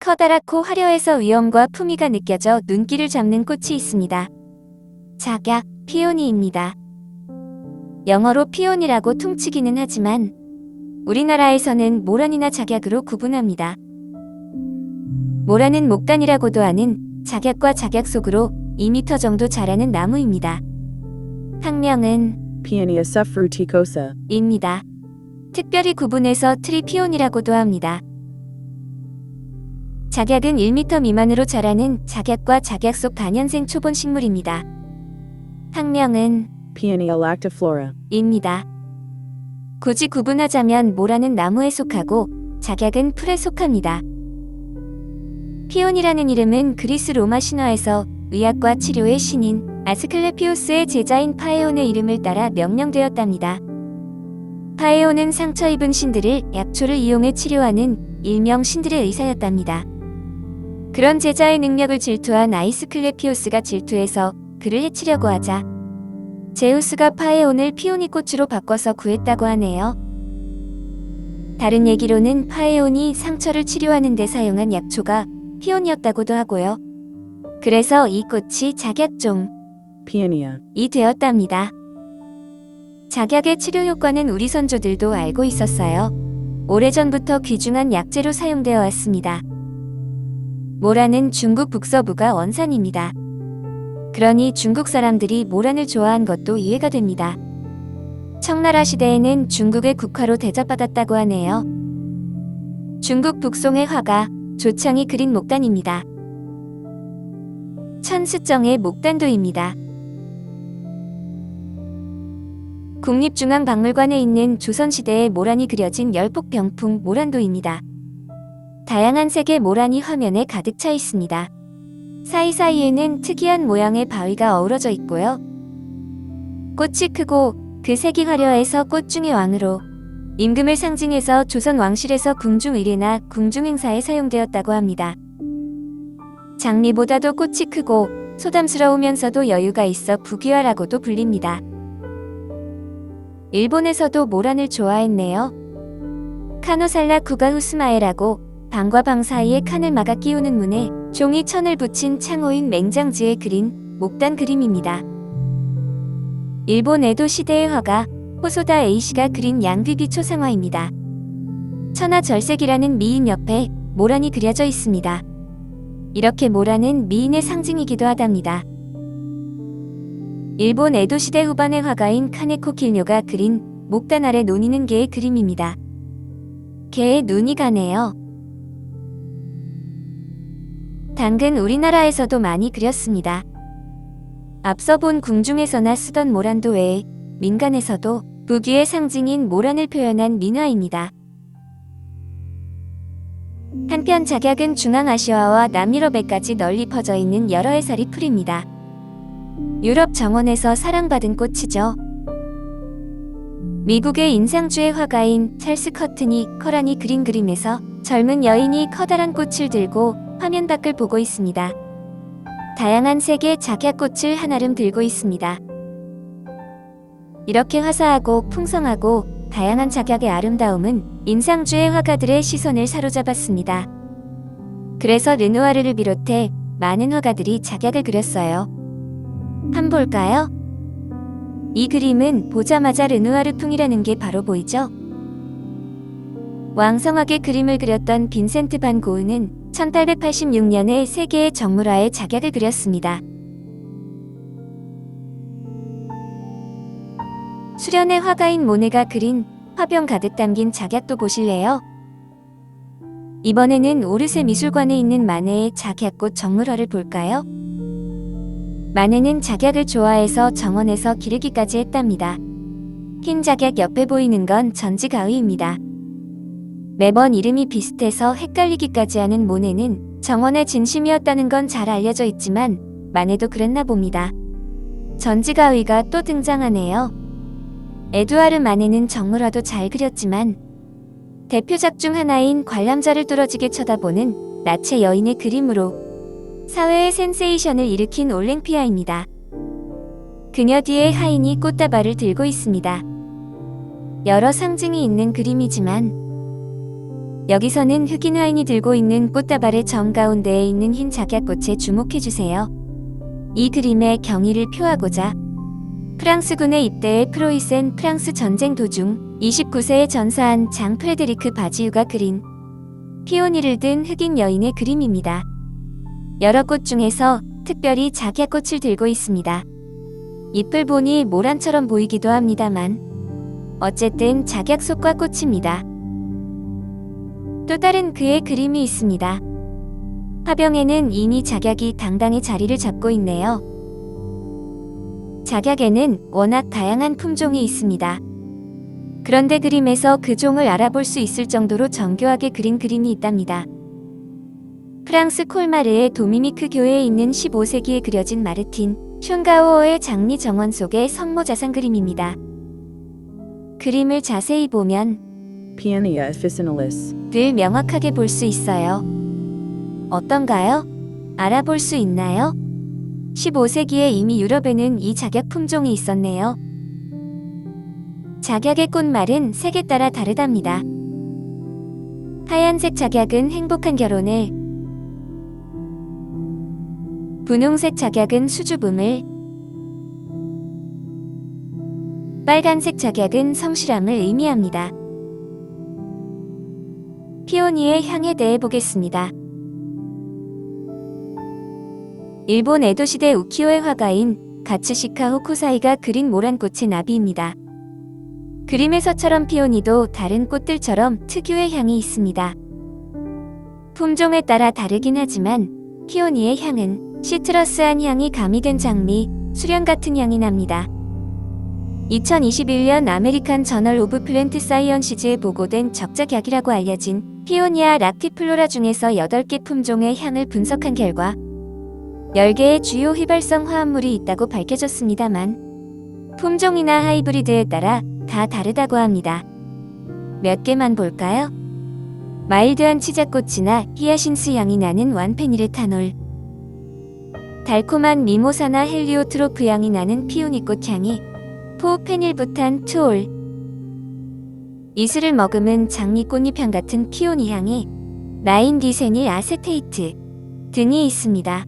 커다랗고 화려해서 위엄과 품위가 느껴져 눈길을 잡는 꽃이 있습니다. 작약, 피오니입니다. 영어로 피온이라고 퉁치기는 하지만 우리나라에서는 모란이나 작약으로 구분합니다. 모란은 목단이라고도 하는 작약과 작약 속으로 2m 정도 자라는 나무입니다. 학명은 Peonia subfruticosa. 입니다. 특별히 구분해서 트리피온이라고도 합니다. 작약은 1m 미만으로 자라는 작약과 작약 속 다년생 초본 식물입니다. 학명은 Peonia lactiflora. 입니다. 굳이 구분하자면 모란은 나무에 속하고 작약은 풀에 속합니다. 피온이라는 이름은 그리스 로마 신화에서 의학과 치료의 신인 아스클레피오스의 제자인 파에온의 이름을 따라 명명되었답니다. 파에온은 상처 입은 신들을 약초를 이용해 치료하는 일명 신들의 의사였답니다. 그런 제자의 능력을 질투한 아이스클레피오스가 질투해서 그를 해치려고 하자 제우스가 파에온을 피오니 꽃으로 바꿔서 구했다고 하네요. 다른 얘기로는 파에온이 상처를 치료하는 데 사용한 약초가 피온이었다고도 하고요. 그래서 이 꽃이 작약종이 Peonia. 되었답니다. 작약의 치료 효과는 우리 선조들도 알고 있었어요. 오래전부터 귀중한 약재로 사용되어 왔습니다. 모란은 중국 북서부가 원산입니다. 그러니 중국 사람들이 모란을 좋아한 것도 이해가 됩니다. 청나라 시대에는 중국의 국화로 대접받았다고 하네요. 중국 북송의 화가 조창이 그린 목단입니다. 천수정의 목단도입니다. 국립중앙박물관에 있는 조선시대의 모란이 그려진 열폭병풍 모란도입니다. 다양한 색의 모란이 화면에 가득 차 있습니다. 사이사이에는 특이한 모양의 바위가 어우러져 있고요. 꽃이 크고 그 색이 화려해서 꽃 중의 왕으로 임금을 상징해서 조선 왕실에서 궁중의례나 궁중행사에 사용되었다고 합니다. 장미보다도 꽃이 크고 소담스러우면서도 여유가 있어 부귀화라고도 불립니다. 일본에서도 모란을 좋아했네요. 카노살라 쿠가 후스마에라고 방과 방 사이에 칸을 막아 끼우는 문에 종이 천을 붙인 창호인 맹장지에 그린 목단 그림입니다. 일본 에도 시대의 화가 호소다 에이시가 그린 양귀비 초상화입니다. 천하절색이라는 미인 옆에 모란이 그려져 있습니다. 이렇게 모란은 미인의 상징이기도 하답니다. 일본 에도 시대 후반의 화가인 카네코 길뇨가 그린 목단 아래 논이는 개의 그림입니다. 개의 눈이 가네요. 당근 우리나라에서도 많이 그렸습니다. 앞서 본 궁중에서나 쓰던 모란도 외에 민간에서도 부귀의 상징인 모란을 표현한 민화입니다. 한편 작약은 중앙아시아와 남유럽에까지 널리 퍼져 있는 여러 해살이 풀입니다. 유럽 정원에서 사랑받은 꽃이죠. 미국의 인상주의 화가인 찰스 커튼이 커란이 그린 그림에서 젊은 여인이 커다란 꽃을 들고 화면 밖을 보고 있습니다. 다양한 색의 작약꽃을 한아름 들고 있습니다. 이렇게 화사하고 풍성하고 다양한 작약의 아름다움은 인상주의 화가들의 시선을 사로잡았습니다. 그래서 르누아르를 비롯해 많은 화가들이 작약을 그렸어요. 한번 볼까요? 이 그림은 보자마자 르누아르풍이라는 게 바로 보이죠? 왕성하게 그림을 그렸던 빈센트 반 고흐는 1886년에 세계의 정물화에 작약을 그렸습니다. 수련의 화가인 모네가 그린 화병 가득 담긴 작약도 보실래요? 이번에는 오르세 미술관에 있는 마네의 작약꽃 정물화를 볼까요? 마네는 작약을 좋아해서 정원에서 기르기까지 했답니다. 흰 작약 옆에 보이는 건 전지가의입니다. 매번 이름이 비슷해서 헷갈리기까지 하는 모네는 정원의 진심이었다는 건 잘 알려져 있지만 마네도 그랬나 봅니다. 전지가의가 또 등장하네요. 에두아르 마네는 정물화도 잘 그렸지만 대표작 중 하나인 관람자를 뚫어지게 쳐다보는 나체 여인의 그림으로 사회의 센세이션을 일으킨 올랭피아입니다. 그녀 뒤에 하인이 꽃다발을 들고 있습니다. 여러 상징이 있는 그림이지만 여기서는 흑인 화인이 들고 있는 꽃다발의 정가운데에 있는 흰 작약꽃에 주목해주세요. 이 그림의 경의를 표하고자 프랑스군에 입대해 프로이센 프랑스 전쟁 도중 29세에 전사한 장 프레데리크 바지유가 그린 피오니를 든 흑인 여인의 그림입니다. 여러 꽃 중에서 특별히 작약꽃을 들고 있습니다. 잎을 보니 모란처럼 보이기도 합니다만 어쨌든 작약속과 꽃입니다. 또 다른 그의 그림이 있습니다. 화병에는 이미 작약이 당당히 자리를 잡고 있네요. 작약에는 워낙 다양한 품종이 있습니다. 그런데 그림에서 그 종을 알아볼 수 있을 정도로 정교하게 그린 그림이 있답니다. 프랑스 콜마르의 도미니크 교회에 있는 15세기에 그려진 마르틴 숀가우어의 장리 정원 속의 성모 자상 그림입니다. 그림을 자세히 보면 Peonia officinalis. 늘 명확하게 볼 수 있어요. 어떤가요? 알아볼 수 있나요? 15세기에 이미 유럽에는 이 작약 품종이 있었네요. 작약의 꽃말은 색에 따라 다르답니다. 하얀색 작약은 행복한 결혼을, 분홍색 작약은 수줍음을, 빨간색 작약은 성실함을 의미합니다. 피오니의 향에 대해 보겠습니다. 일본 에도시대 우키오의 화가인 가츠시카 호쿠사이가 그린 모란꽃의 나비입니다. 그림에서처럼 피오니도 다른 꽃들처럼 특유의 향이 있습니다. 품종에 따라 다르긴 하지만 피오니의 향은 시트러스한 향이 가미된 장미, 수련 같은 향이 납니다. 2021년 아메리칸 저널 오브 플랜트 사이언시즈에 보고된 적작약이라고 알려진 피오니아 락티플로라 중에서 8개 품종의 향을 분석한 결과 10개의 주요 휘발성 화합물이 있다고 밝혀졌습니다만 품종이나 하이브리드에 따라 다 다르다고 합니다. 몇 개만 볼까요? 마일드한 치자꽃이나 히아신스 향이 나는 완페니르타놀, 달콤한 미모사나 헬리오트로프 향이 나는 피오니꽃 향이 포페닐부탄 투올, 이슬을 머금은 장미 꽃잎향 같은 피오니 향이 나인디세닐 아세테이트 등이 있습니다.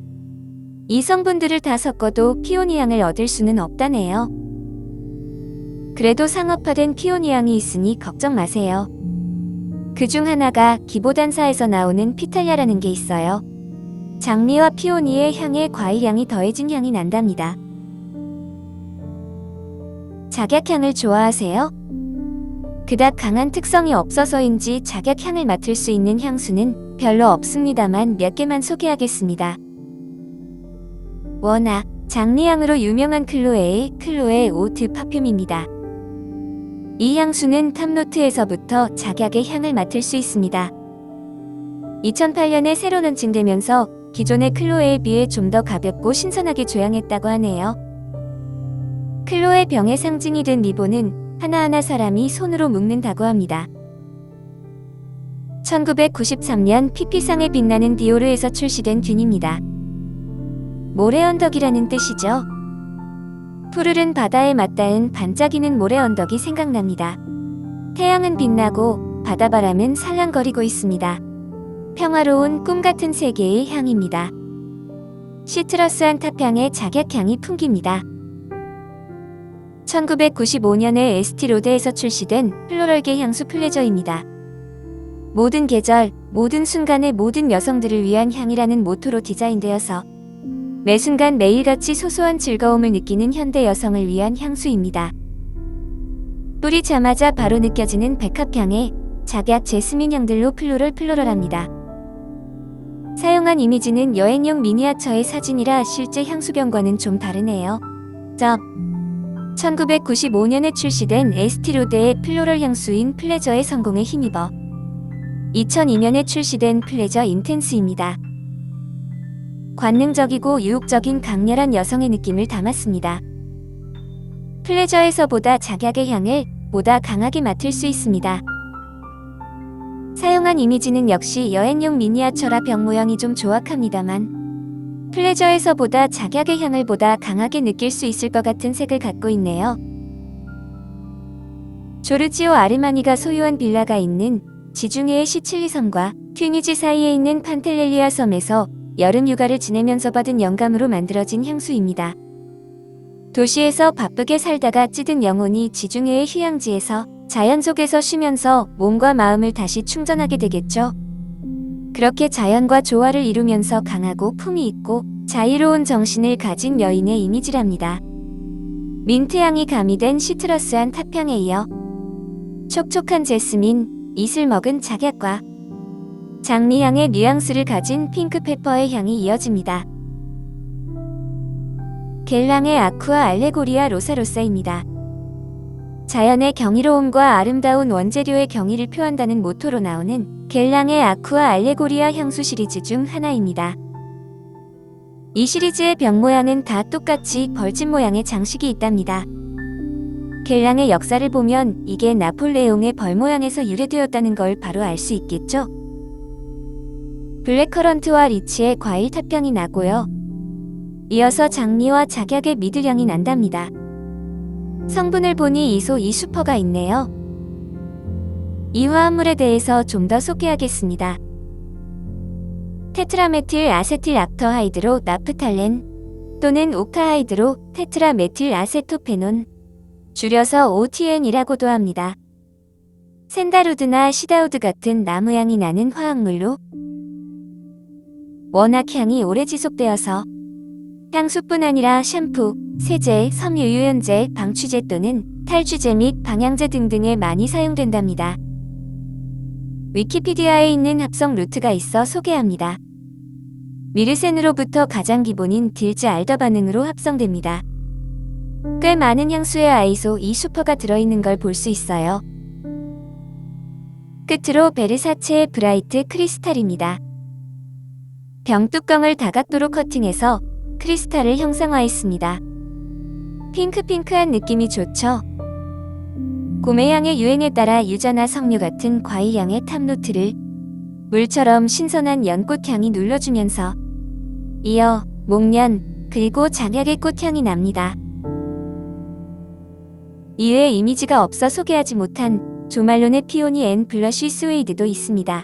이 성분들을 다 섞어도 피오니 향을 얻을 수는 없다네요. 그래도 상업화된 피오니 향이 있으니 걱정 마세요. 그중 하나가 기보단사에서 나오는 피탈리아라는 게 있어요. 장미와 피오니의 향에 과일향이 더해진 향이 난답니다. 작약향을 좋아하세요? 그닥 강한 특성이 없어서인지 작약향을 맡을 수 있는 향수는 별로 없습니다만 몇 개만 소개하겠습니다. 워낙 장미향으로 유명한 클로에 오트 파듐입니다. 이 향수는 탑노트에서부터 작약의 향을 맡을 수 있습니다. 2008년에 새로 런칭되면서 기존의 클로에에 비해 좀 더 가볍고 신선하게 조향했다고 하네요. 클로에 병의 상징이 된 리본은 하나하나 사람이 손으로 묶는다고 합니다. 1993년 피피상에 빛나는 디오르에서 출시된 균입니다. 모래 언덕이라는 뜻이죠. 푸르른 바다에 맞닿은 반짝이는 모래 언덕이 생각납니다. 태양은 빛나고 바다바람은 살랑거리고 있습니다. 평화로운 꿈같은 세계의 향입니다. 시트러스한 탑향의 작약향이 풍깁니다. 1995년에 에스티로데에서 출시된 플로럴계 향수 플레저입니다. 모든 계절, 모든 순간의 모든 여성들을 위한 향이라는 모토로 디자인되어서 매 순간 매일같이 소소한 즐거움을 느끼는 현대 여성을 위한 향수입니다. 뿌리자마자 바로 느껴지는 백합향의 작약 제스민 향들로 플로럴합니다. 사용한 이미지는 여행용 미니어처의 사진이라 실제 향수병과는 좀 다르네요. 1995년에 출시된 에스티로데의 플로럴 향수인 플레저의 성공에 힘입어 2002년에 출시된 플레저 인텐스입니다. 관능적이고 유혹적인 강렬한 여성의 느낌을 담았습니다. 플레저에서보다 작약의 향을 보다 강하게 맡을 수 있습니다. 사용한 이미지는 역시 여행용 미니어처라 병 모양이 좀 조악합니다만 플레저에서보다 작약의 향을 보다 강하게 느낄 수 있을 것 같은 색을 갖고 있네요. 조르지오 아르마니가 소유한 빌라가 있는 지중해의 시칠리 섬과 튀니지 사이에 있는 판텔렐리아 섬에서 여름 휴가를 지내면서 받은 영감으로 만들어진 향수입니다. 도시에서 바쁘게 살다가 찌든 영혼이 지중해의 휴양지에서 자연 속에서 쉬면서 몸과 마음을 다시 충전하게 되겠죠. 그렇게 자연과 조화를 이루면서 강하고 품위 있고 자유로운 정신을 가진 여인의 이미지랍니다. 민트향이 가미된 시트러스한 탑향에 이어 촉촉한 제스민, 이슬 먹은 작약과 장미향의 뉘앙스를 가진 핑크페퍼의 향이 이어집니다. 겔랑의 아쿠아 알레고리아 로사로사입니다. 자연의 경이로움과 아름다운 원재료의 경의를 표한다는 모토로 나오는 겔랑의 아쿠아 알레고리아 향수 시리즈 중 하나입니다. 이 시리즈의 병 모양은 다 똑같이 벌집 모양의 장식이 있답니다. 겔랑의 역사를 보면 이게 나폴레옹의 벌 모양에서 유래되었다는 걸 바로 알 수 있겠죠? 블랙커런트와 리치의 과일 탑향이 나고요. 이어서 장미와 작약의 미들향이 난답니다. 성분을 보니 이소 2슈퍼가 있네요. 이 화합물에 대해서 좀 더 소개하겠습니다. 테트라메틸 아세틸 악터하이드로 나프탈렌 또는 옥타하이드로 테트라메틸 아세토페논, 줄여서 OTN이라고도 합니다. 샌다루드나 시다우드 같은 나무향이 나는 화학물로 워낙 향이 오래 지속되어서 향수뿐 아니라 샴푸, 세제, 섬유유연제, 방취제 또는 탈취제 및 방향제 등등에 많이 사용된답니다. 위키피디아에 있는 합성 루트가 있어 소개합니다. 미르센으로부터 가장 기본인 딜즈 알더 반응으로 합성됩니다. 꽤 많은 향수에 아이소 2슈퍼가 들어있는 걸 볼 수 있어요. 끝으로 베르사체의 브라이트 크리스탈입니다. 병뚜껑을 다각도로 커팅해서 크리스탈을 형상화했습니다. 핑크핑크한 느낌이 좋죠? 고매향의 유행에 따라 유자나 석류 같은 과일향의 탑노트를 물처럼 신선한 연꽃향이 눌러주면서 이어 목련 그리고 작약의 꽃향이 납니다. 이외에 이미지가 없어 소개하지 못한 조말론의 피오니 앤 블러쉬 스웨이드도 있습니다.